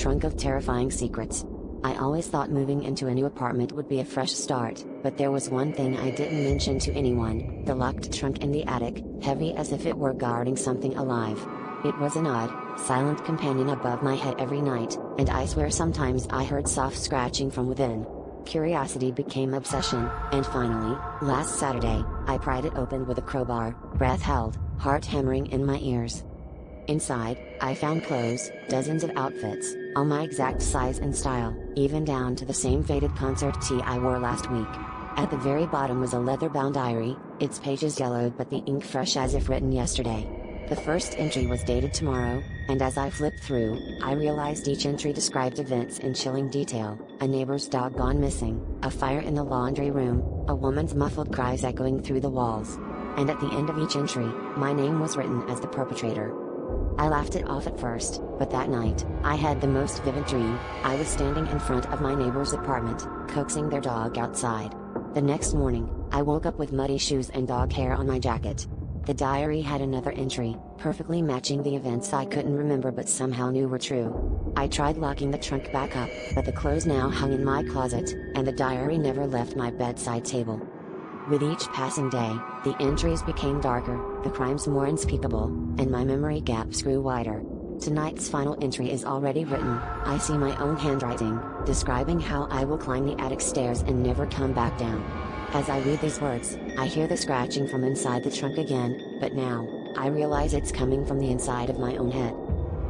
trunk of terrifying secrets. I always thought moving into a new apartment would be a fresh start, but there was one thing I didn't mention to anyone: the locked trunk in the attic, heavy as if it were guarding something alive. It was an odd, silent companion above my head every night, and I swear sometimes I heard soft scratching from within. Curiosity became obsession, and finally, last Saturday, I pried it open with a crowbar, breath held, heart hammering in my ears. Inside, I found clothes, dozens of outfits, all my exact size and style, even down to the same faded concert tee I wore last week. At the very bottom was a leather-bound diary, its pages yellowed but the ink fresh as if written yesterday. The first entry was dated tomorrow, and as I flipped through, I realized each entry described events in chilling detail: a neighbor's dog gone missing, a fire in the laundry room, a woman's muffled cries echoing through the walls. And at the end of each entry, my name was written as the perpetrator. I laughed it off at first, but that night, I had the most vivid dream. I was standing in front of my neighbor's apartment, coaxing their dog outside. The next morning, I woke up with muddy shoes and dog hair on my jacket. The diary had another entry, perfectly matching the events I couldn't remember but somehow knew were true. I tried locking the trunk back up, but the clothes now hung in my closet, and the diary never left my bedside table. With each passing day, the entries became darker, the crimes more unspeakable, and my memory gaps grew wider. Tonight's final entry is already written. I see my own handwriting, describing how I will climb the attic stairs and never come back down. As I read these words, I hear the scratching from inside the trunk again, but now, I realize it's coming from the inside of my own head.